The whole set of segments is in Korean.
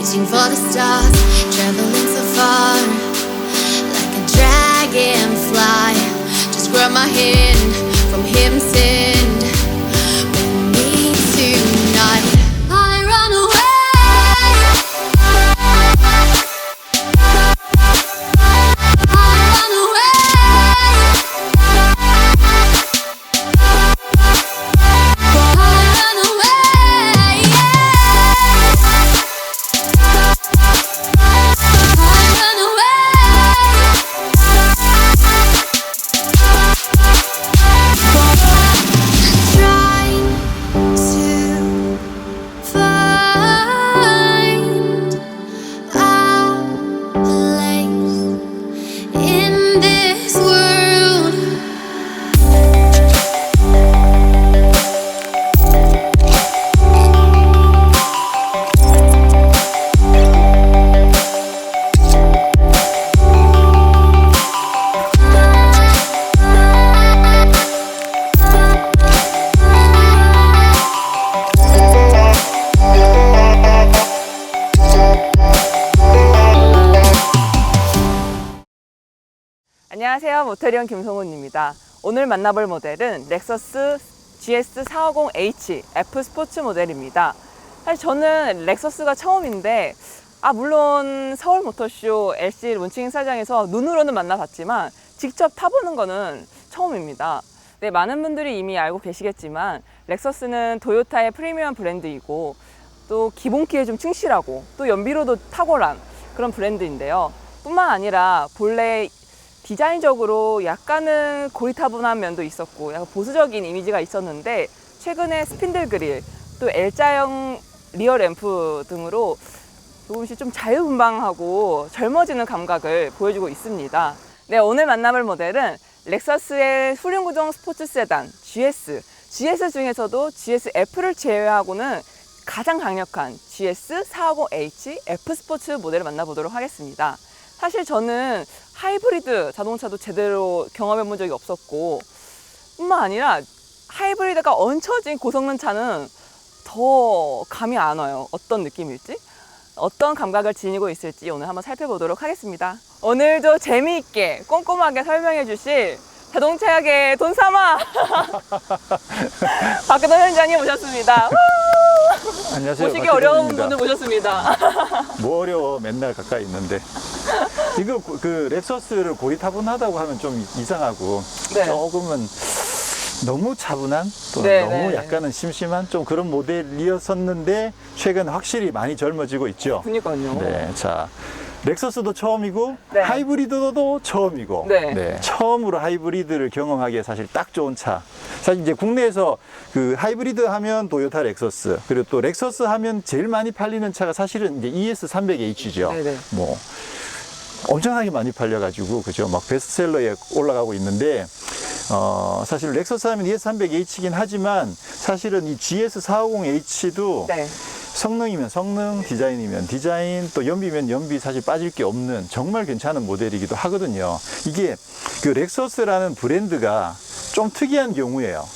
reaching for the stars, traveling so far, like a dragonfly. Just grab my hand from heaven's end. We need tonight. I run away. 안녕하세요, 모태리온 김성훈입니다. 오늘 만나볼 모델은 렉서스 GS450H F 스포츠 모델입니다. 사실 저는 렉서스가 처음인데 물론 서울 모터쇼 LC 론칭 행사장에서 눈으로는 만나봤지만 직접 타보는 거는 처음입니다. 네, 많은 분들이 이미 알고 계시겠지만 렉서스는 도요타의 프리미엄 브랜드이고 또 기본키에 좀 충실하고 또 연비로도 탁월한 그런 브랜드인데요. 뿐만 아니라 본래 디자인적으로 약간은 고리타분한 면도 있었고 약간 보수적인 이미지가 있었는데 최근에 스핀들 그릴, 또 L자형 리어 램프 등으로 조금씩 좀 자유분방하고 젊어지는 감각을 보여주고 있습니다. 네, 오늘 만나볼 모델은 렉서스의 후륜구동 스포츠 세단 GS 중에서도 GS-F를 제외하고는 가장 강력한 GS450H F 스포츠 모델을 만나보도록 하겠습니다. 사실 저는 하이브리드 자동차도 제대로 경험해 본 적이 없었고 뿐만 아니라 하이브리드가 얹혀진 고성능 차는 더 감이 안 와요. 어떤 느낌일지, 어떤 감각을 지니고 있을지 오늘 한번 살펴보도록 하겠습니다. 오늘도 재미있게 꼼꼼하게 설명해 주실 자동차계 돈사마 박근호 현장님 모셨습니다. 안녕하세요. 보시기 어려운 박근호입니다. 분을 모셨습니다. 뭐 어려워, 맨날 가까이 있는데. 이거 그 렉서스를 고리타분하다고 하면 좀 이상하고 네. 조금은 너무 차분한 또 네, 너무 네. 약간은 심심한 좀 그런 모델이었었는데 최근 확실히 많이 젊어지고 있죠. 그니까요. 네, 자. 렉서스도 처음이고 네. 하이브리드도 처음이고 네. 처음으로 하이브리드를 경험하기에 사실 딱 좋은 차. 사실 이제 국내에서 그 하이브리드 하면 도요타 렉서스, 그리고 또 렉서스 하면 제일 많이 팔리는 차가 사실은 이제 ES300H죠. 네네. 뭐 엄청나게 많이 팔려가지고 그죠, 막 베스트셀러에 올라가고 있는데 사실 렉서스 하면 ES300H이긴 하지만 사실은 이 GS450H도 네. 성능이면 성능, 디자인이면 디자인, 또 연비면 연비, 사실 빠질 게 없는 정말 괜찮은 모델이기도 하거든요. 이게 그 렉서스라는 브랜드가 좀 특이한 경우예요.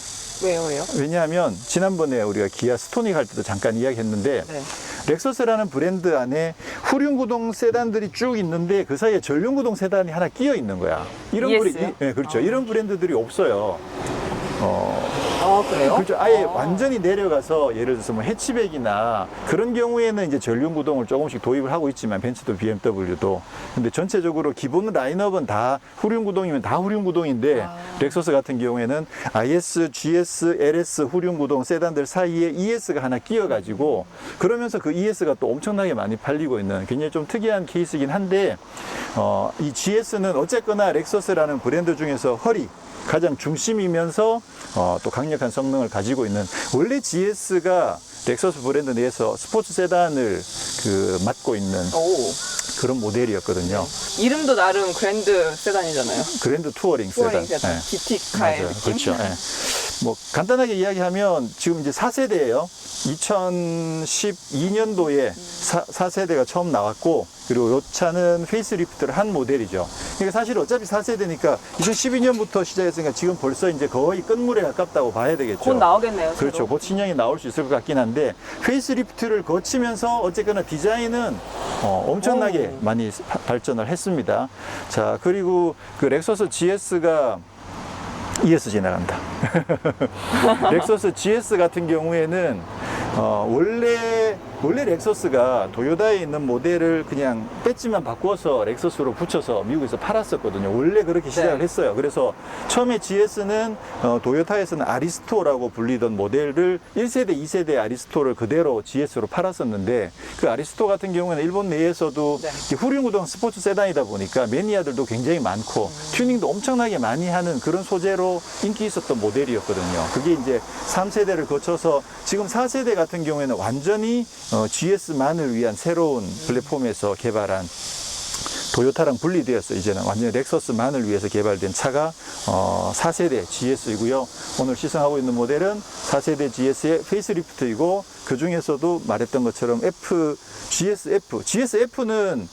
왜요? 왜냐하면 지난번에 우리가 기아 스토닉 할 때도 잠깐 이야기했는데 네. 렉서스라는 브랜드 안에 후륜구동 세단들이 쭉 있는데 그 사이에 전륜구동 세단이 하나 끼어 있는 거야. 이런 ES요? 네, 그렇죠. 이런 브랜드들이 없어요. 그래요? 그렇죠. 아예 완전히 내려가서 예를 들어서 뭐 해치백이나 그런 경우에는 이제 전륜 구동을 조금씩 도입을 하고 있지만 벤츠도 BMW도, 근데 전체적으로 기본 라인업은 다 후륜 구동이면 다 후륜 구동인데 렉서스 같은 경우에는 IS, GS, LS 후륜 구동 세단들 사이에 ES가 하나 끼어 가지고 그러면서 그 ES가 또 엄청나게 많이 팔리고 있는 굉장히 좀 특이한 케이스이긴 한데 이 GS는 어쨌거나 렉서스라는 브랜드 중에서 가장 중심이면서 또 강력한 성능을 가지고 있는, 원래 GS가 렉서스 브랜드 내에서 스포츠 세단을 맡고 있는 그런 모델이었거든요. 이름도 나름 그랜드 세단이잖아요. 그랜드 투어링 투어링 세단. 세단. 네. GT 카의 맞아요. 느낌. 그렇죠. 네. 뭐 간단하게 이야기하면 지금 이제 4세대예요. 2012년도에 4세대가 처음 나왔고, 그리고 이 차는 페이스리프트를 한 모델이죠. 그러니까 사실 어차피 4세대니까 2012년부터 시작했으니까 지금 벌써 이제 거의 끝물에 가깝다고 봐야 되겠죠. 곧 나오겠네요. 그렇죠. 새로. 곧 신형이 나올 수 있을 것 같긴 한데, 페이스리프트를 거치면서 어쨌거나 디자인은 엄청나게 많이 발전을 했습니다. 자, 그리고 그 렉서스 GS가 ES 지나간다. 렉서스 GS 같은 경우에는 원래 렉서스가 도요타에 있는 모델을 그냥 배지만 바꿔서 렉서스로 붙여서 미국에서 팔았었거든요. 원래 그렇게 시작을 했어요. 그래서 처음에 GS는 도요타에서는 아리스토라고 불리던 모델을 1세대, 2세대 아리스토를 그대로 GS로 팔았었는데, 그 아리스토 같은 경우에는 일본 내에서도 후륜구동 스포츠 세단이다 보니까 매니아들도 굉장히 많고 튜닝도 엄청나게 많이 하는 그런 소재로 인기 있었던 모델이었거든요. 그게 이제 3세대를 거쳐서 지금 4세대 같은 경우에는 완전히 GS만을 위한 새로운 플랫폼에서 개발한, 도요타랑 분리되었어요. 이제는 완전히 렉서스만을 위해서 개발된 차가 4세대 GS이고요. 오늘 시승하고 있는 모델은 4세대 GS의 페이스리프트이고, 그 중에서도 말했던 것처럼 GSF는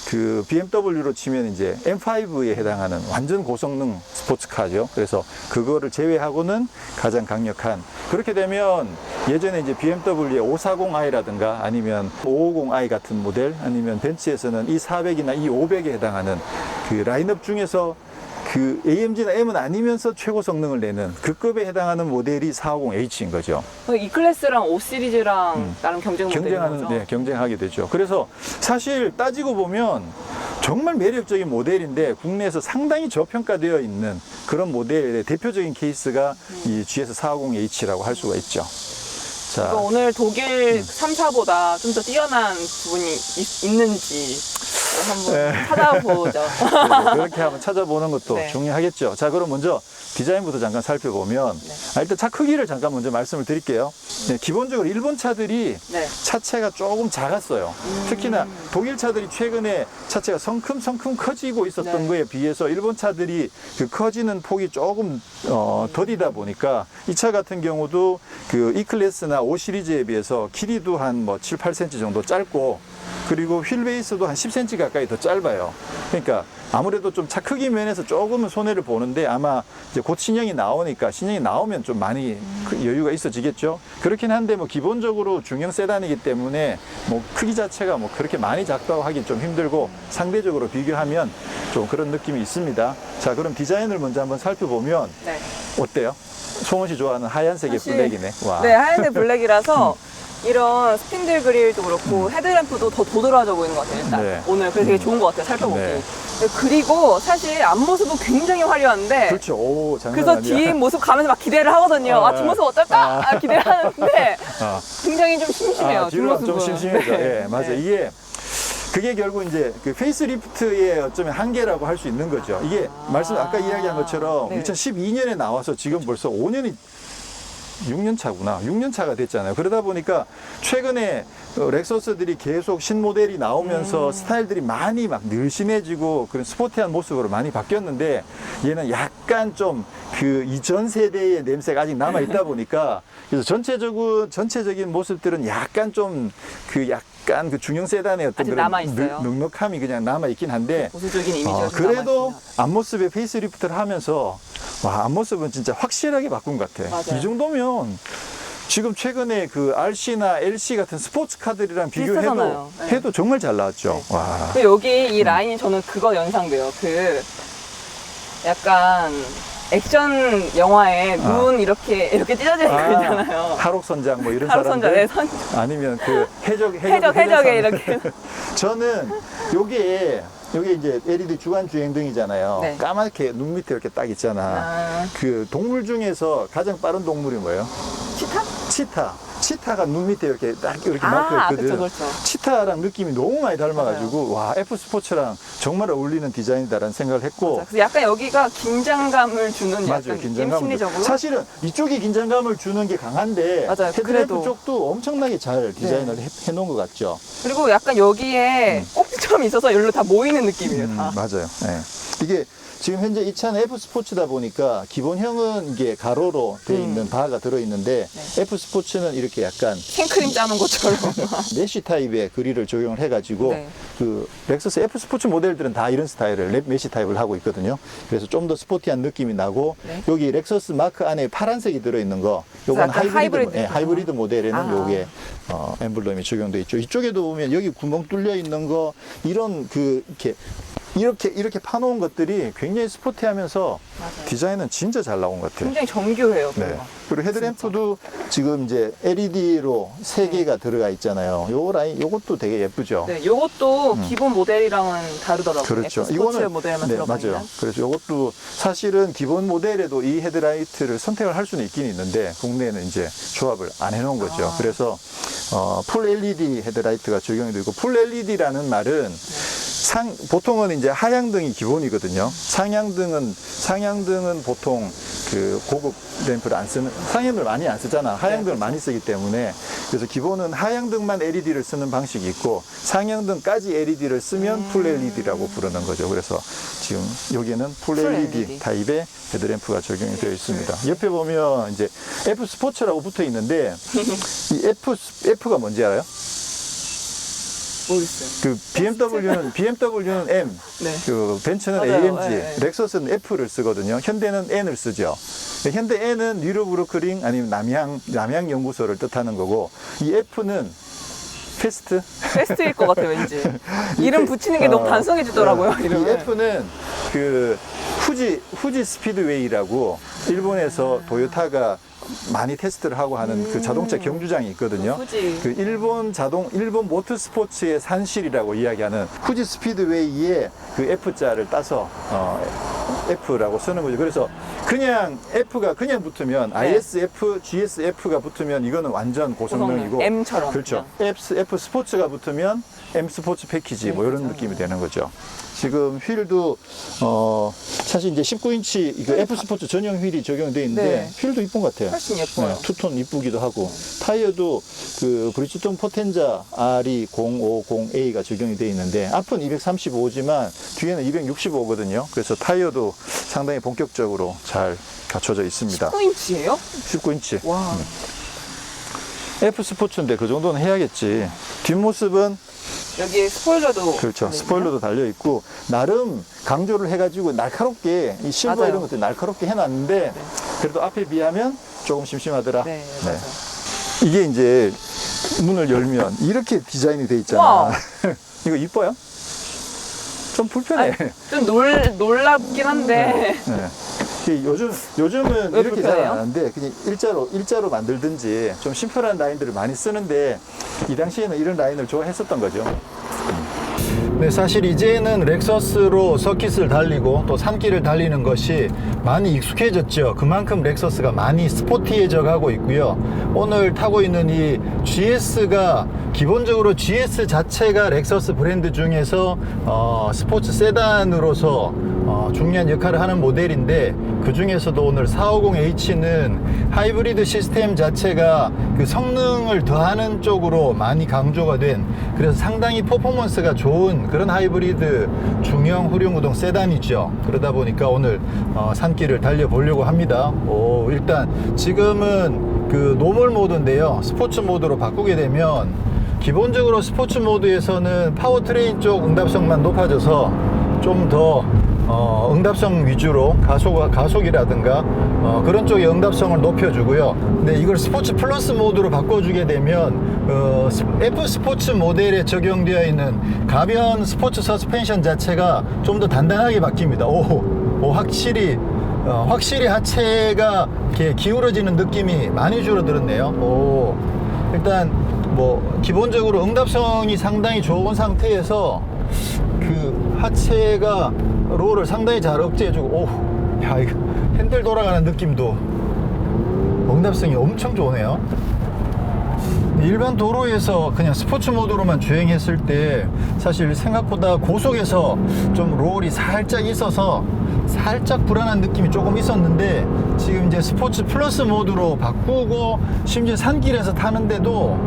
그 BMW로 치면 이제 M5에 해당하는 완전 고성능 스포츠카죠. 그래서 그거를 제외하고는 가장 강력한, 그렇게 되면 예전에 이제 BMW의 540i라든가 아니면 550i 같은 모델, 아니면 벤츠에서는 E400이나 E500에 해당하는 그 라인업 중에서 그 AMG나 M은 아니면서 최고 성능을 내는 그 급에 해당하는 모델이 450H인 거죠. 이 클래스랑 5 시리즈랑 나름 경쟁 모델인 거죠? 네, 경쟁하게 되죠. 그래서 사실 따지고 보면 정말 매력적인 모델인데 국내에서 상당히 저평가되어 있는 그런 모델의 대표적인 케이스가 이 GS450H라고 할 수가 있죠. 자, 오늘 독일 3사보다 좀 더 뛰어난 부분이 있는지 한번 찾아보죠. 네, 그렇게 한번 찾아보는 것도 네. 중요하겠죠. 자, 그럼 먼저 디자인부터 잠깐 살펴보면, 일단 차 크기를 잠깐 먼저 말씀을 드릴게요. 네, 기본적으로 일본 차들이 차체가 조금 작았어요. 특히나 독일 차들이 최근에 차체가 성큼성큼 커지고 있었던 거에 비해서 일본 차들이 그 커지는 폭이 조금 더디다 보니까 이 차 같은 경우도 그 E클래스나 5 시리즈에 비해서 길이도 한 뭐 7, 8cm 정도 짧고, 그리고 휠 베이스도 한 10cm 가까이 더 짧아요. 그러니까 아무래도 좀 차 크기 면에서 조금은 손해를 보는데, 아마 이제 곧 신형이 나오니까, 신형이 나오면 좀 많이 여유가 있어지겠죠. 그렇긴 한데 뭐 기본적으로 중형 세단이기 때문에 뭐 크기 자체가 뭐 그렇게 많이 작다고 하긴 좀 힘들고, 상대적으로 비교하면 좀 그런 느낌이 있습니다. 자, 그럼 디자인을 먼저 한번 살펴보면 어때요? 송은 씨 좋아하는 하얀색의 블랙이네. 와. 네, 하얀색 블랙이라서 이런 스핀들 그릴도 그렇고 헤드램프도 더 도드라져 보이는 것 같아요. 일단 네. 오늘 그래서 되게 좋은 것 같아요. 살펴보기. 네. 그리고 사실 앞모습은 굉장히 화려한데, 그렇죠. 오, 장난 그래서 아니야. 뒷모습 가면서 막 기대를 하거든요. 뒷모습 어떨까? 기대를 하는데 굉장히 좀 심심해요. 뒤로 뒷모습은. 좀 심심해져. 예, 맞아요. 그게 결국 이제 그 페이스리프트의 어쩌면 한계라고 할 수 있는 거죠. 이게 말씀 아까 이야기한 것처럼 2012년에 나와서 지금 벌써 5년이 6년 차구나. 6년 차가 됐잖아요. 그러다 보니까 최근에 렉서스들이 계속 신모델이 나오면서 스타일들이 많이 막 늘씬해지고 그런 스포티한 모습으로 많이 바뀌었는데, 얘는 약간 좀 그 이전 세대의 냄새가 아직 남아 있다 보니까, 그래서 전체적인 모습들은 약간 좀 약간 그 중형 세단의 어떤 그런 넉넉함이 그냥 남아 있긴 한데, 보수적인 이미지가 그래도 앞모습에 페이스리프트를 하면서 와, 앞모습은 진짜 확실하게 바꾼 것 같아. 맞아요. 이 정도면 지금 최근에 그 RC나 LC 같은 스포츠카들이랑 비교해도 정말 잘 나왔죠. 와. 여기 이 라인이 저는 그거 연상돼요. 그 약간 액션 영화에 눈 이렇게 찢어지는 거 있잖아요. 하록선장 뭐 이런 하록선장, 사람들. 아니면 그 해적에 이렇게. 저는 요게 이제 LED 주간 주행등이잖아요. 까맣게 눈 밑에 이렇게 딱 있잖아. 그 동물 중에서 가장 빠른 동물이 뭐예요? 치타가 눈 밑에 이렇게 딱 이렇게 막혀 있거든. 그렇죠. 치타랑 느낌이 너무 많이 닮아가지고 와, F 스포츠랑 정말 어울리는 디자인이다라는 생각을 했고. 그래서 약간 여기가 긴장감을 주는, 맞아요, 긴장감을 심리적으로. 사실은 이쪽이 긴장감을 주는 게 강한데, 헤드램프 쪽도 엄청나게 잘 디자인을 해놓은 것 같죠. 그리고 약간 여기에 꼭지점이 있어서 여기로 다 모이는 느낌이에요. 맞아요. 네. 이게 지금 현재 이 차는 F 스포츠다 보니까 기본형은 이게 가로로 되어 있는 바가 들어있는데 F 스포츠는 이렇게 약간 생크림 짜는 것처럼. 메쉬 타입의 그릴을 적용을 해가지고 네. 그 렉서스 F 스포츠 모델들은 다 이런 스타일을 랩 메쉬 타입을 하고 있거든요. 그래서 좀 더 스포티한 느낌이 나고 네. 여기 렉서스 마크 안에 파란색이 들어있는 거 요건 약간 하이브리드 모델에는 아. 요게 엠블럼이 적용되어 있죠. 이쪽에도 보면 여기 구멍 뚫려 있는 거 이런 그 이렇게 파놓은 것들이 굉장히 스포티하면서 맞아요. 디자인은 진짜 잘 나온 것 같아요. 굉장히 정교해요. 네. 그거. 그리고 헤드램프도 지금 이제 LED로 3개가 들어가 있잖아요. 요것도 되게 예쁘죠. 네, 요것도 기본 모델이랑은 다르더라고요. 그렇죠. F 스포츠 모델만 네, 들어가 있는. 맞아요. 그래서 이것도 사실은 기본 모델에도 이 헤드라이트를 선택을 할 수는 있긴 있는데 국내에는 이제 조합을 안 해놓은 거죠. 그래서 풀 LED 헤드라이트가 적용이 되고 풀 LED라는 말은 보통은 이제 하향등이 기본이거든요. 상향등은 보통 그 고급 램프를 안 쓰는, 상향등을 많이 안 쓰잖아. 하향등을 많이 쓰기 때문에. 그래서 기본은 하향등만 LED를 쓰는 방식이 있고 상향등까지 LED를 쓰면 풀 LED라고 부르는 거죠. 그래서 지금 여기는 풀 LED 타입의 헤드램프가 적용이 되어 있습니다. 옆에 보면 이제 F 스포츠라고 붙어 있는데 이 F가 뭔지 알아요? 모르겠어요. 그 BMW는 M, 네. 그 벤츠는 맞아요. AMG, 네. 렉서스는 F를 쓰거든요. 현대는 N을 쓰죠. 현대 N은 뉴르부르크링 아니면 남양 연구소를 뜻하는 거고 이 F는 베스트일 것 같아요, 왠지. 이름 붙이는 게 너무 단순해지더라고요, 이 이름을. F는 그 후지 스피드웨이라고 일본에서 도요타가 많이 테스트를 하고 하는 그 자동차 경주장이 있거든요. 후지. 그 일본 모터스포츠의 산실이라고 이야기하는 후지 스피드웨이의 그 F자를 따서 F라고 쓰는 거죠. 그래서 그냥 F가 그냥 붙으면 네. ISF, GSF가 붙으면 이거는 완전 고성능이고 M처럼. 그렇죠. F 스포츠가 붙으면 M 스포츠 패키지 뭐 이런 느낌이 되는 거죠. 지금 휠도 사실 이제 19인치 이거 F 스포츠 전용 휠이 적용되어 있는데 네. 휠도 이쁜 것 같아요. 훨씬 예뻐요. 투톤 이쁘기도 하고 타이어도 그 브리ヂ스톤 포텐자 RE050A가 적용이 되어 있는데 앞은 235지만 뒤에는 265거든요. 그래서 타이어도 상당히 본격적으로 잘 갖춰져 있습니다. 19인치예요? 19인치. 와. F 스포츠인데 그 정도는 해야겠지. 뒷모습은 여기 스포일러도. 그렇죠. 달려있네요. 스포일러도 달려 있고 나름 강조를 해가지고 날카롭게 이 실버 맞아요. 이런 것들 날카롭게 해놨는데 그래도 앞에 비하면 조금 심심하더라. 네, 맞아요. 이게 이제 문을 열면 이렇게 디자인이 돼 있잖아. 와. 이거 이뻐요? 좀 불편해. 좀 놀랍긴 한데. 네. 요즘은 왜 이렇게 잘 불편해요? 안 하는데 그냥 일자로 만들든지 좀 심플한 라인들을 많이 쓰는데 이 당시에는 이런 라인을 좋아했었던 거죠. 네, 사실 이제는 렉서스로 서킷을 달리고 또 산길을 달리는 것이 많이 익숙해졌죠. 그만큼 렉서스가 많이 스포티해져 가고 있고요. 오늘 타고 있는 이 GS가 기본적으로 GS 자체가 렉서스 브랜드 중에서 스포츠 세단으로서 중요한 역할을 하는 모델인데 그 중에서도 오늘 450H는 하이브리드 시스템 자체가 그 성능을 더하는 쪽으로 많이 강조가 된 그래서 상당히 퍼포먼스가 좋은 그런 하이브리드 중형 후륜구동 세단이죠. 그러다 보니까 오늘 산길을 달려보려고 합니다. 일단 지금은 그 노멀 모드인데요. 스포츠 모드로 바꾸게 되면 기본적으로 스포츠 모드에서는 파워트레인 쪽 응답성만 높아져서 좀 더 응답성 위주로 가속이라든가 그런 쪽의 응답성을 높여주고요. 근데 이걸 스포츠 플러스 모드로 바꿔주게 되면 F 스포츠 모델에 적용되어 있는 가변 스포츠 서스펜션 자체가 좀 더 단단하게 바뀝니다. 확실히 하체가 이렇게 기울어지는 느낌이 많이 줄어들었네요. 일단 뭐 기본적으로 응답성이 상당히 좋은 상태에서 그 하체가 롤을 상당히 잘 억제해주고 야 이거 핸들 돌아가는 느낌도 응답성이 엄청 좋네요. 일반 도로에서 그냥 스포츠 모드로만 주행했을 때 사실 생각보다 고속에서 좀 롤이 살짝 있어서 살짝 불안한 느낌이 조금 있었는데 지금 이제 스포츠 플러스 모드로 바꾸고 심지어 산길에서 타는데도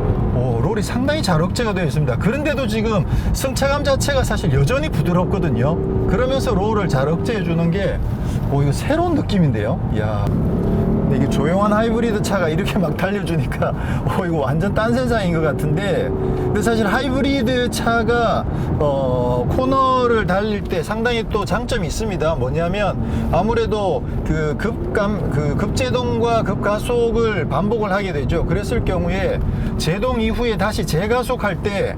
롤이 상당히 잘 억제가 되어 있습니다. 그런데도 지금 승차감 자체가 사실 여전히 부드럽거든요. 그러면서 롤을 잘 억제해 주는 게 이거 새로운 느낌인데요. 이야. 이게 조용한 하이브리드 차가 이렇게 막 달려주니까 이거 완전 딴 세상인 것 같은데, 근데 사실 하이브리드 차가 코너를 달릴 때 상당히 또 장점이 있습니다. 뭐냐면 아무래도 그 급제동과 급가속을 반복을 하게 되죠. 그랬을 경우에 제동 이후에 다시 재가속할 때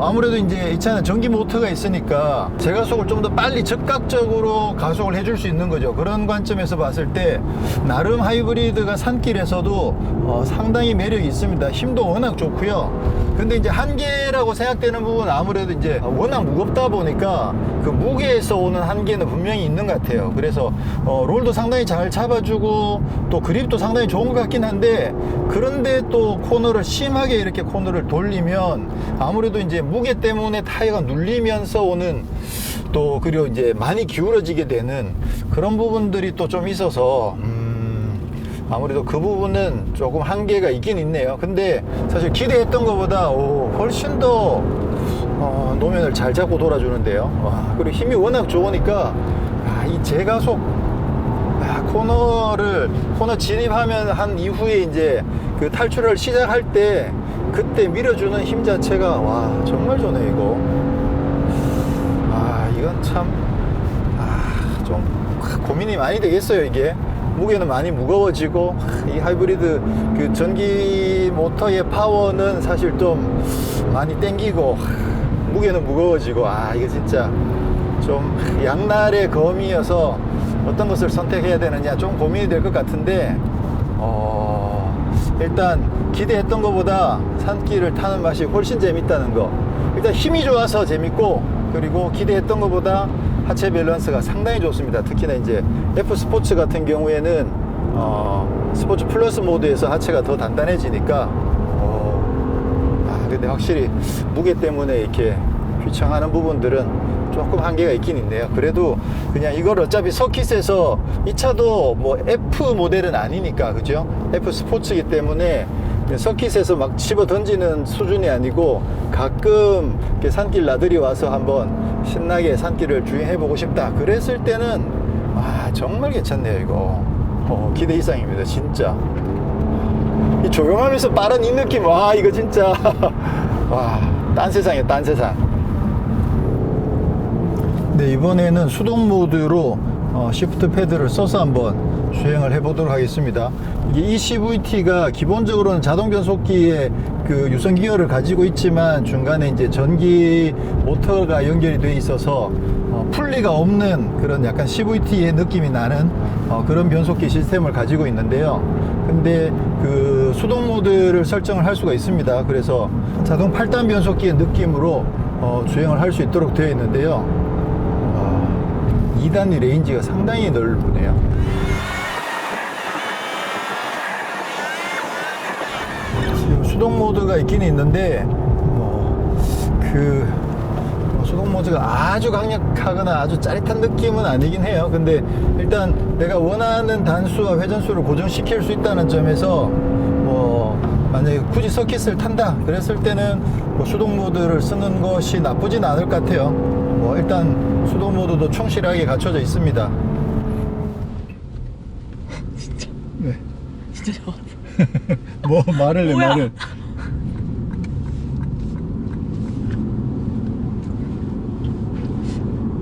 아무래도 이제 이 차는 전기 모터가 있으니까 재가속을 좀 더 빨리 즉각적으로 가속을 해줄 수 있는 거죠. 그런 관점에서 봤을 때 나름 하이브리드가 산길에서도 상당히 매력이 있습니다. 힘도 워낙 좋고요. 근데 이제 한계라고 생각되는 부분은 아무래도 이제 워낙 무겁다 보니까 그 무게에서 오는 한계는 분명히 있는 것 같아요. 그래서 롤도 상당히 잘 잡아주고 또 그립도 상당히 좋은 것 같긴 한데, 그런데 또 코너를 심하게 이렇게 코너를 돌리면 아무래도 이제 무게 때문에 타이어가 눌리면서 오는, 또 그리고 이제 많이 기울어지게 되는 그런 부분들이 또 좀 있어서 아무래도 그 부분은 조금 한계가 있긴 있네요. 근데 사실 기대했던 것보다 훨씬 더 노면을 잘 잡고 돌아주는데요. 그리고 힘이 워낙 좋으니까 이 제가속 코너 진입하면 한 이후에 이제 그 탈출을 시작할 때 그때 밀어주는 힘 자체가 정말 좋네 이거. 이건 참 좀 고민이 많이 되겠어요. 이게 무게는 많이 무거워지고, 이 하이브리드 그 전기 모터의 파워는 사실 좀 많이 땡기고, 무게는 무거워지고, 이거 진짜 좀 양날의 검이어서 어떤 것을 선택해야 되느냐 좀 고민이 될 것 같은데, 일단 기대했던 것보다 산길을 타는 맛이 훨씬 재밌다는 거. 일단 힘이 좋아서 재밌고, 그리고 기대했던 것보다 하체 밸런스가 상당히 좋습니다. 특히나 이제 F 스포츠 같은 경우에는 스포츠 플러스 모드에서 하체가 더 단단해지니까 근데 확실히 무게 때문에 이렇게 휘청하는 부분들은 조금 한계가 있긴 있네요. 그래도 그냥 이걸 어차피 서킷에서, 이 차도 뭐 F 모델은 아니니까, 그죠? F 스포츠이기 때문에 서킷에서 막 집어 던지는 수준이 아니고 가끔 이렇게 산길 나들이 와서 한번 신나게 산길을 주행해보고 싶다 그랬을 때는 정말 괜찮네요 이거. 기대 이상입니다 진짜. 이 조용하면서 빠른 이 느낌, 이거 진짜 딴 세상이에요, 딴 세상. 네, 이번에는 수동 모드로 시프트 패드를 써서 한번 주행을 해보도록 하겠습니다. 이게 ECVT가 기본적으로는 자동 변속기에 그 유선 기어를 가지고 있지만 중간에 이제 전기 모터가 연결이 돼 있어서 풀리가 없는 그런 약간 CVT의 느낌이 나는 그런 변속기 시스템을 가지고 있는데요. 근데 그 수동 모드를 설정을 할 수가 있습니다. 그래서 자동 8단 변속기의 느낌으로 주행을 할 수 있도록 되어 있는데요. 2단이 레인지가 상당히 넓으네요. 지금 수동 모드가 있긴 있는데 수동 모드가 아주 강력하거나 아주 짜릿한 느낌은 아니긴 해요. 근데 일단 내가 원하는 단수와 회전수를 고정시킬 수 있다는 점에서 만약에 굳이 서킷을 탄다 그랬을 때는 수동 모드를 쓰는 것이 나쁘진 않을 것 같아요. 일단 수동 모드도 충실하게 갖춰져 있습니다. 진짜. 네. 진짜 좋아. 말을 해, 뭐야?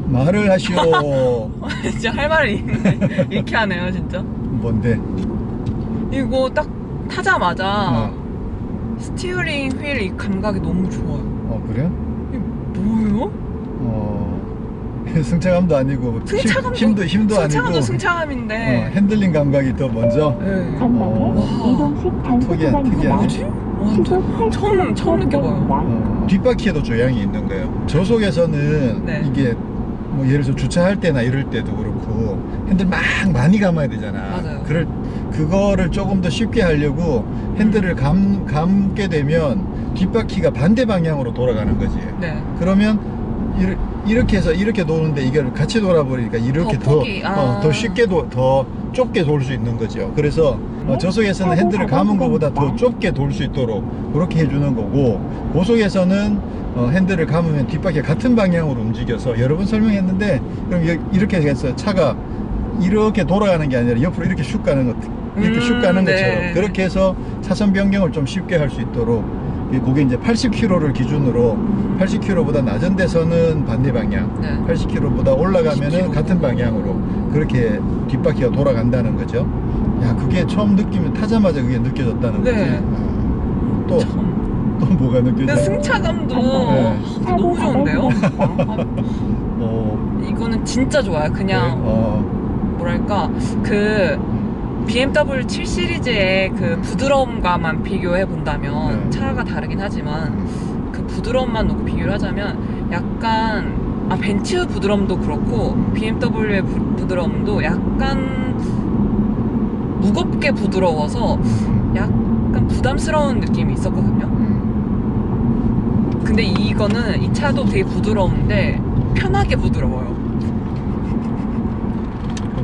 말을 하시오. 진짜 할 말을 이렇게 하네요 진짜. 뭔데? 이거 딱 타자마자 스티어링 휠 이 감각이 너무 좋아요. 그래요? 이게 뭐예요? 승차감도 아니고 힘도 승차감도 아니고 승차감인데 핸들링 감각이 더 먼저. 네. 이동식 단속 구간입니다. 뭐지? 처음 느껴봐요. 뒷바퀴에도 조향이 있는 거예요. 저속에서는 네. 이게 예를 들어서 주차할 때나 이럴 때도 그렇고 핸들 많이 감아야 되잖아. 맞아요. 그거를 조금 더 쉽게 하려고 핸들을 감게 되면 뒷바퀴가 반대 방향으로 돌아가는 거지. 네. 그러면 이렇게 해서 이렇게 도는데 이걸 같이 돌아버리니까 이렇게 더 쉽게 더 좁게 돌 수 있는 거죠. 그래서 저속에서는 핸들을 감은 것보다 더 좁게 돌 수 있도록 그렇게 해주는 거고, 고속에서는 핸들을 감으면 뒷바퀴가 같은 방향으로 움직여서 여러 번 설명했는데, 그럼 이렇게 해서 차가 이렇게 돌아가는 게 아니라 옆으로 이렇게 슉 가는 것, 이렇게 슉 가는 것처럼 네. 그렇게 해서 차선 변경을 좀 쉽게 할 수 있도록, 그게 이제 80km를 기준으로 80km보다 낮은 데서는 반대 방향, 네. 80km보다 올라가면은 90km. 같은 방향으로 그렇게 뒷바퀴가 돌아간다는 거죠. 야, 그게 처음 느끼면 타자마자 그게 느껴졌다는 거지. 네. 또 뭐가 근데 느껴져? 승차감도 네. 너무 좋은데요? 어, 이거는 진짜 좋아요. 그냥 뭐랄까 그 BMW 7 시리즈의 그 부드러움과만 비교해 본다면 차가 다르긴 하지만 그 부드러움만 놓고 비교를 하자면 약간 벤츠 부드러움도 그렇고 BMW의 부드러움도 약간 무겁게 부드러워서 약간 부담스러운 느낌이 있었거든요. 근데 이거는 이 차도 되게 부드러운데 편하게 부드러워요.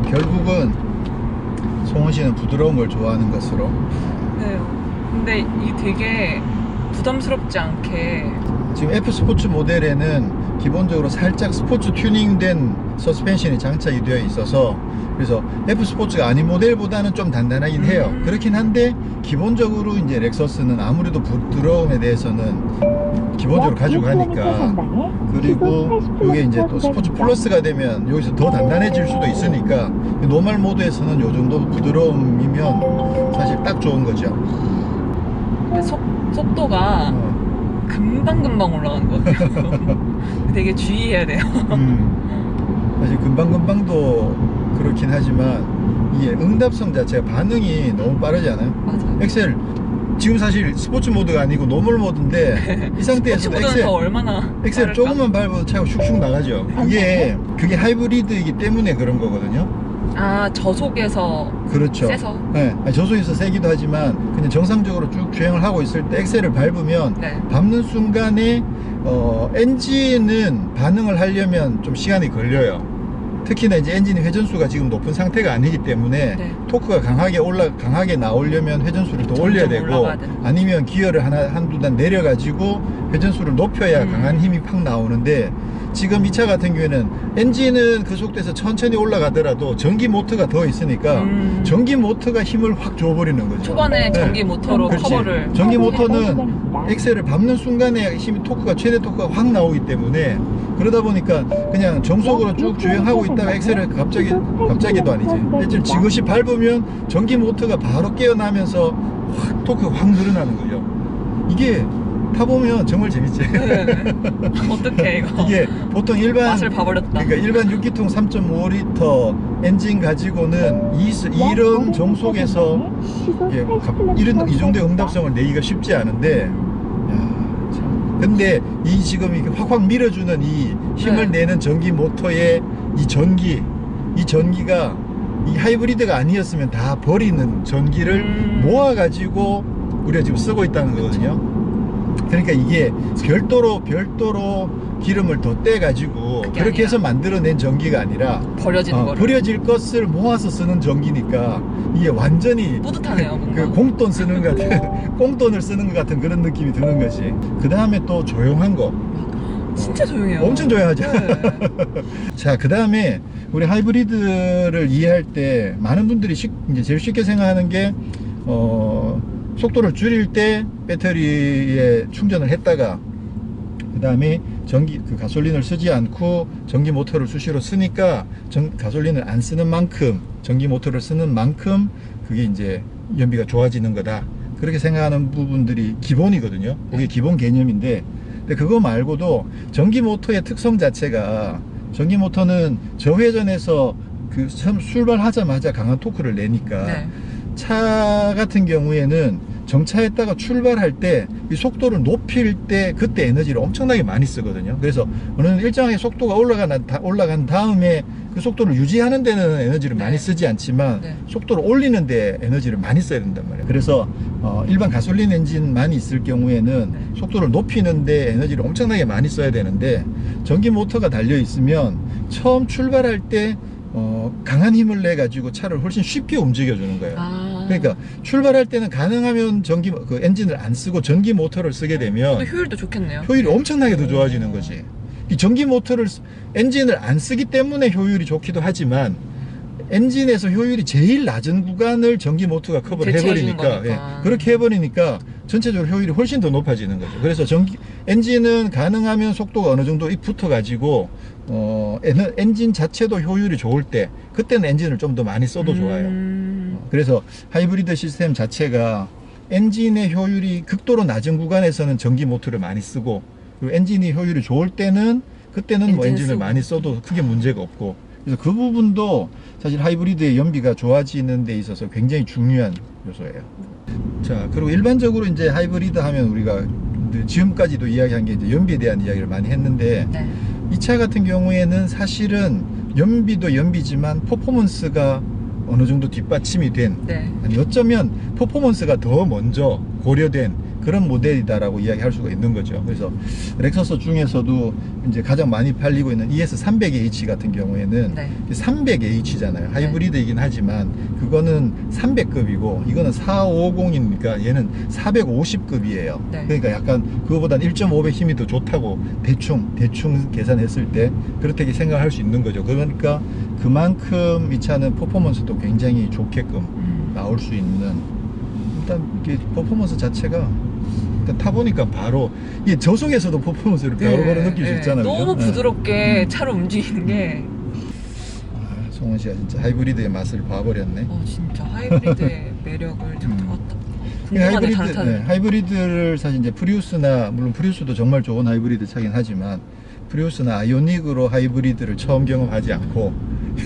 결국은 송은 씨는 부드러운 걸 좋아하는 것으로. 네. 근데 이게 되게 부담스럽지 않게 지금 F 스포츠 모델에는 기본적으로 살짝 스포츠 튜닝된 서스펜션이 장착이 되어 있어서, 그래서 F 스포츠가 아닌 모델보다는 좀 단단하긴 해요. 그렇긴 한데 기본적으로 이제 렉서스는 아무래도 부드러움에 대해서는 기본적으로 가지고 가니까, 그리고 이게 이제 또 스포츠 플러스가 되면 여기서 더 단단해질 수도 있으니까 노멀 모드에서는 요 정도 부드러움이면 사실 딱 좋은 거죠. 근데 속도가 금방금방 올라가는 것 같아요. 되게 주의해야 돼요. 사실 금방금방도 그렇긴 하지만 이게 응답성 자체가 반응이 너무 빠르지 않아요? 맞아요. 엑셀 지금 사실 스포츠 모드가 아니고 노멀 모드인데 이 상태에서도 스포츠보다는 더 얼마나 엑셀 빠를까? 조금만 밟아도 차가 슉슉 나가죠. 그게 하이브리드이기 때문에 그런 거거든요. 저속에서 그렇죠. 세서 네, 저속에서 세기도 하지만 그냥 정상적으로 쭉 주행을 하고 있을 때 엑셀을 밟으면 네. 밟는 순간에 엔진은 반응을 하려면 좀 시간이 걸려요. 특히나 이제 엔진이 회전수가 지금 높은 상태가 아니기 때문에 네. 토크가 강하게 나오려면 회전수를 더 점점 올려야 되고, 올라가야 되는 거죠. 아니면 기어를 한두 단 내려가지고 회전수를 높여야 강한 힘이 팍 나오는데, 지금 이 차 같은 경우에는 엔진은 그 속도에서 천천히 올라가더라도 전기 모터가 더 있으니까 전기 모터가 힘을 확 줘버리는 거죠. 초반에 네. 전기 모터로 그렇지. 커버를 전기 모터는 엑셀을 밟는 순간에 힘이 토크가 최대 토크가 확 나오기 때문에, 그러다 보니까 그냥 정속으로 쭉 주행하고 있다가 엑셀을 갑자기도 아니지, 엑셀을 지그시 밟으면 전기 모터가 바로 깨어나면서 확 토크가 확 늘어나는 거죠. 이게 타보면 정말 재밌지. 네. 어떡해 이거. 이게 보통 일반 맛을 봐버렸다. 그러니까 일반 6기통 3.5L 엔진 가지고는 이런 정속에서 이 정도의 응답성을 내기가 쉽지 않은데, 야, 참. 근데 지금 이렇게 확확 밀어주는 이 힘을 네. 내는 전기 모터의 이 전기가 이 하이브리드가 아니었으면 다 버리는 전기를 모아가지고 우리가 지금 쓰고 있다는 거거든요. 그러니까 이게 별도로 기름을 더 떼가지고 그렇게 아니라. 해서 만들어낸 전기가 아니라 버려지는 거를 버려질 것을 모아서 쓰는 전기니까 이게 완전히 뿌듯하네요. 뭔가. 그 꽁돈을 쓰는 것 같은 그런 느낌이 드는 거지. 그 다음에 또 조용한 거. 진짜 조용해요. 엄청 조용하죠. 네. 자, 그 다음에 우리 하이브리드를 이해할 때 많은 분들이 이제 제일 쉽게 생각하는 게 속도를 줄일 때 배터리에 충전을 했다가 그 다음에 가솔린을 쓰지 않고 전기 모터를 수시로 쓰니까 가솔린을 안 쓰는 만큼, 전기 모터를 쓰는 만큼 그게 이제 연비가 좋아지는 거다, 그렇게 생각하는 부분들이 기본이거든요. 그게 기본 개념인데, 근데 그거 말고도 전기 모터의 특성 자체가, 전기 모터는 저회전에서 출발하자마자 강한 토크를 내니까 네. 차 같은 경우에는 정차했다가 출발할 때 이 속도를 높일 때 그때 에너지를 엄청나게 많이 쓰거든요. 그래서 어느 일정하게 속도가 올라간 다음에 그 속도를 유지하는 데는 에너지를 많이 쓰지 않지만 속도를 올리는 데 에너지를 많이 써야 된단 말이에요. 그래서 일반 가솔린 엔진만 있을 경우에는 속도를 높이는 데 에너지를 엄청나게 많이 써야 되는데, 전기 모터가 달려 있으면 처음 출발할 때 강한 힘을 내 가지고 차를 훨씬 쉽게 움직여 주는 거예요. 그러니까 출발할 때는 가능하면 그 엔진을 안 쓰고 전기 모터를 쓰게 되면 또 효율도 좋겠네요. 효율이 엄청나게 더 좋아지는 거지. 이 전기 모터를 엔진을 안 쓰기 때문에 효율이 좋기도 하지만 엔진에서 효율이 제일 낮은 구간을 전기 모터가 커버를 대체해주는 해버리니까 거니까. 그렇게 해버리니까 전체적으로 효율이 훨씬 더 높아지는 거죠. 그래서 엔진은 가능하면 속도가 어느 정도 붙어 가지고 엔진 자체도 효율이 좋을 때 그때는 엔진을 좀 더 많이 써도 좋아요. 그래서 하이브리드 시스템 자체가 엔진의 효율이 극도로 낮은 구간에서는 전기 모터를 많이 쓰고, 그리고 엔진이 효율이 좋을 때는 그때는 뭐 엔진을 많이 써도 크게 문제가 없고, 그래서 그 부분도 사실 하이브리드의 연비가 좋아지는 데 있어서 굉장히 중요한 요소예요. 자, 그리고 일반적으로 이제 하이브리드 하면 우리가 지금까지도 이야기한 게 이제 연비에 대한 이야기를 많이 했는데, 네. 이 차 같은 경우에는 사실은 연비도 연비지만 퍼포먼스가 어느 정도 뒷받침이 된, 네. 아니 어쩌면 퍼포먼스가 더 먼저 고려된 그런 모델이다라고 이야기할 수가 있는 거죠. 그래서 렉서스 중에서도 이제 가장 많이 팔리고 있는 ES300H 같은 경우에는 네. 300H잖아요. 하이브리드이긴 하지만 그거는 300급이고 이거는 4550이니까 얘는 450급이에요. 네. 그러니까 약간 그거보단 1.5배 힘이 더 좋다고 대충 계산했을 때 그렇게 생각할 수 있는 거죠. 그러니까 그만큼 이 차는 퍼포먼스도 굉장히 좋게끔 나올 수 있는, 일단 이게 퍼포먼스 자체가 일단 타보니까 바로 이게 저속에서도 퍼포먼스를 바로바로 느낄 수 있잖아요. 너무 그죠? 부드럽게 차로 움직이는 게 송원 씨가 진짜 하이브리드의 맛을 봐버렸네. 진짜 하이브리드의 매력을 참 궁금하네. 다른 차는. 하이브리드를 사실 이제 프리우스나, 물론 프리우스도 정말 좋은 하이브리드 차긴 하지만 프리우스나 아이오닉으로 하이브리드를 처음 경험하지 않고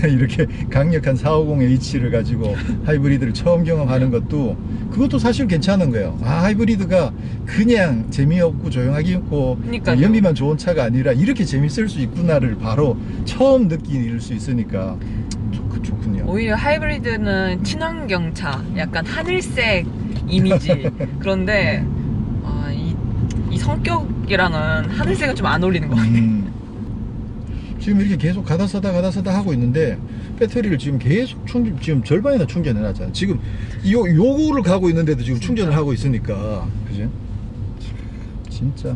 이렇게 강력한 450H를 가지고 하이브리드를 처음 경험하는 그것도 사실 괜찮은 거예요. 하이브리드가 그냥 재미없고 조용하게 있고 그러니까요. 연비만 좋은 차가 아니라 이렇게 재밌을 수 있구나를 바로 처음 느낄 수 있으니까 좋군요. 오히려 하이브리드는 친환경차, 약간 하늘색 이미지. 그런데 이 성격이랑은 하늘색은 좀 안 어울리는 것 같아요. 지금 이렇게 계속 가다 서다 하고 있는데 배터리를 지금 계속 지금 절반이나 충전해 놨잖아. 지금 요거를 가고 있는데도 지금 충전을 하고 있으니까, 그지? 진짜.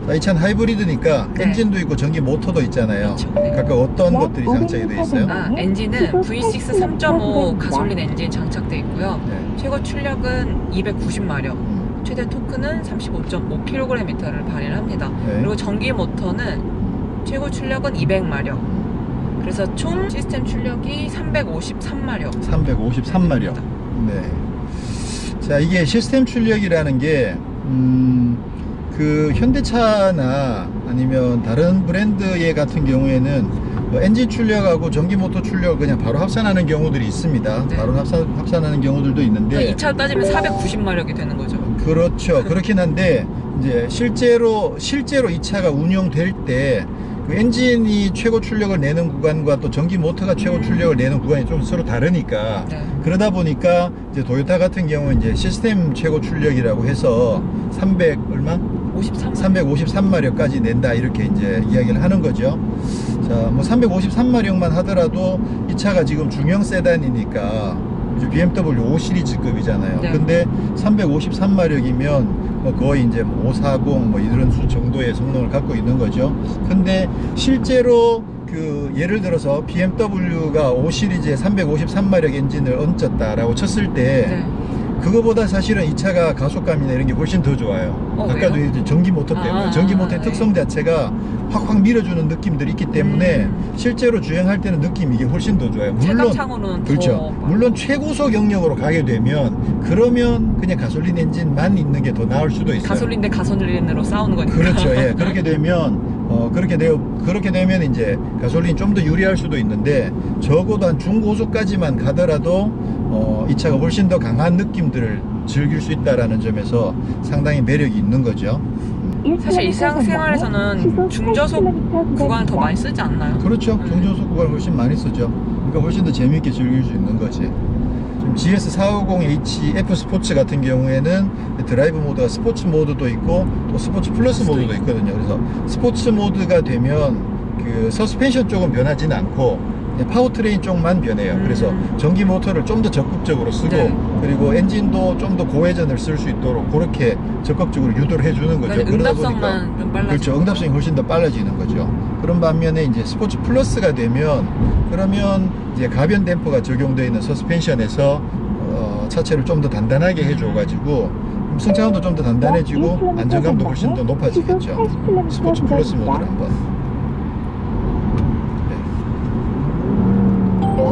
자, 이 차는 하이브리드니까 네. 엔진도 있고 전기 모터도 있잖아요. 그렇죠. 네. 각각 어떤 것들이 장착이 되어 있어요? 엔진은 V6 3.5 가솔린 엔진 장착되어 있고요. 네. 최고 출력은 290마력, 최대 토크는 35.5kgm를 발휘를 합니다. 네. 그리고 전기 모터는 최고 출력은 200마력. 그래서 총 시스템 출력이 353마력. 353마력. 네. 자, 이게 시스템 출력이라는 게 그 현대차나 아니면 다른 브랜드의 같은 경우에는 뭐 엔진 출력하고 전기 모터 출력을 그냥 바로 합산하는 경우들이 있습니다. 네. 바로 합산하는 경우들도 있는데, 그러니까 이 차로 따지면 490마력이 되는 거죠. 그렇죠. 그렇긴 한데 이제 실제로 이 차가 운영될 때 그 엔진이 최고 출력을 내는 구간과 또 전기 모터가 최고 출력을 내는 구간이 좀 서로 다르니까, 네. 그러다 보니까 이제 도요타 같은 경우는 이제 시스템 최고 출력이라고 해서 353마력까지 낸다, 이렇게 이제 이야기를 하는 거죠. 자, 뭐 353마력만 하더라도 이 차가 지금 중형 세단이니까 이제 BMW 5 시리즈급이잖아요. 네. 근데 353마력이면 뭐 거의 이제 540 뭐 이런 수 정도의 성능을 갖고 있는 거죠. 근데 실제로 그 예를 들어서 BMW가 5 시리즈에 353마력 엔진을 얹었다라고 쳤을 때, 네. 그거보다 사실은 이 차가 가속감이나 이런 게 훨씬 더 좋아요. 아까도 왜요? 이제 전기 모터 때문에, 전기 모터의 네. 특성 자체가 확 밀어주는 느낌들이 있기 때문에 실제로 주행할 때는 느낌이 이게 훨씬 더 좋아요. 물론 체감상으로는 그렇죠. 더 물론 최고속 영역으로 가게 되면 그러면 그냥 가솔린 엔진만 있는 게 더 나을 수도 있어요. 가솔린 대 가솔린으로 싸우는 거니까. 그렇죠. 예. 그렇게 되면 이제 가솔린이 좀 더 유리할 수도 있는데, 적어도 한 중고속까지만 가더라도 이 차가 훨씬 더 강한 느낌들을 즐길 수 있다라는 점에서 상당히 매력이 있는 거죠. 사실 일상생활에서는 중저속 구간을 더 많이 쓰지 않나요? 그렇죠. 중저속 구간을 훨씬 많이 쓰죠. 그러니까 훨씬 더 재미있게 즐길 수 있는 거지. 지금 GS450H F 스포츠 같은 경우에는 드라이브 모드가 스포츠 모드도 있고 또 스포츠 플러스 모드도 있거든요. 그래서 스포츠 모드가 되면 그 서스펜션 쪽은 변하지는 않고 파워트레인 쪽만 변해요. 그래서 전기 모터를 좀 더 적극적으로 쓰고 네. 그리고 엔진도 좀 더 고회전을 쓸 수 있도록 그렇게 적극적으로 유도를 해주는 거죠. 그러니까 그러다 응답성만 보니까 좀 빨라지고. 그렇죠. 응답성이 훨씬 더 빨라지는 거죠. 그런 반면에 이제 스포츠 플러스가 되면 그러면 이제 가변 댐퍼가 적용되어 있는 서스펜션에서 차체를 좀 더 단단하게 해줘가지고 승차감도 좀 더 단단해지고 안정감도 훨씬 더 높아지겠죠. 스포츠 플러스 모드를 한번.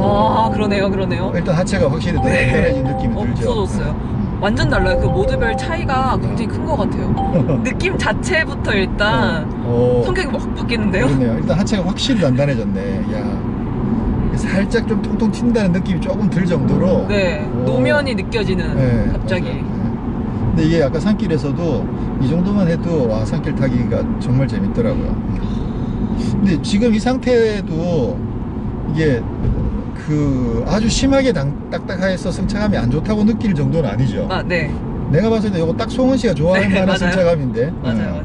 아, 그러네요. 일단 하체가 확실히 더 단단해진 느낌이 들죠. 없어졌어요. 완전 달라요. 그 모드별 차이가 굉장히 큰 것 같아요. 느낌 자체부터 일단 성격이 확 바뀌는데요. 그러네요. 일단 하체가 확실히 단단해졌네. 야, 살짝 좀 통통 튄다는 느낌이 조금 들 정도로. 네, 노면이 느껴지는 네, 갑자기. 맞아요. 네. 근데 이게 아까 산길에서도 이 정도만 해도 와, 산길 타기가 정말 재밌더라고요. 근데 지금 이 상태도 이게 그 아주 심하게 딱딱해서 승차감이 안 좋다고 느낄 정도는 아니죠. 아, 네. 내가 봤을 때 이거 딱 송은 씨가 좋아할 네, 만한 맞아요. 승차감인데. 맞아요.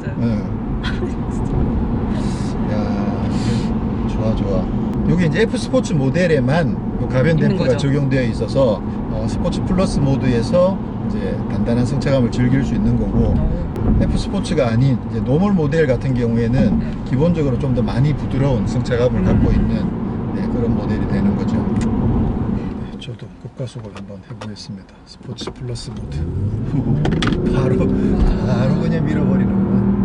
야, 좋아. 여기 이제 F 스포츠 모델에만 요 가변 있는 댐퍼가 거죠. 적용되어 있어서 스포츠 플러스 모드에서 이제 단단한 승차감을 즐길 수 있는 거고 F 스포츠가 아닌 이제 노멀 모델 같은 경우에는 기본적으로 좀 더 많이 부드러운 승차감을 갖고 있는 그런 모델이 되는 거죠. 저도 고가속을 한번 해보겠습니다. 스포츠 플러스 모드. 바로 그냥 밀어버리는구만.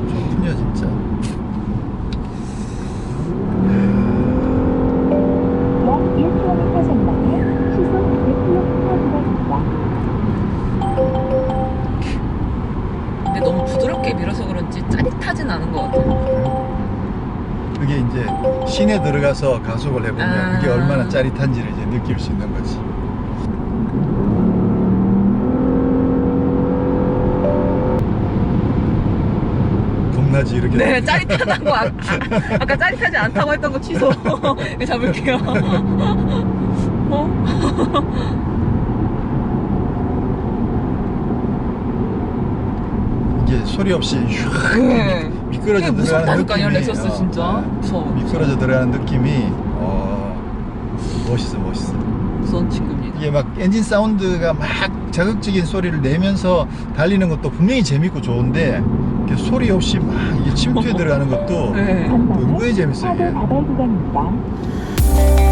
좋군요 진짜. 약 1km 전방에 시속 100km 구간입니다. 근데 너무 부드럽게 밀어서 그런지 짜릿하진 않은 것 같아요. 그게 이제 시내 들어가서 가속을 해보면 그게 얼마나 짜릿한지를 이제 느낄 수 있는 거지. 겁나지 이렇게. 네, 짜릿하다고 아까 짜릿하지 않다고 했던 거 취소. 이거 잡을게요. 이게 소리 없이 네. 미끄러져 이게 들어가는 무섭다니까요, 느낌이 렉서스 진짜. 무서워. 미끄러져 들어가는 느낌이 멋있어. 무서운 친구입니다. 이게 막 엔진 사운드가 막 자극적인 소리를 내면서 달리는 것도 분명히 재밌고 좋은데 이렇게 소리 없이 막 이게 침투해 들어가는 것도 네. 은근히 재밌어요. 차도 이게. 다발 구간입니다.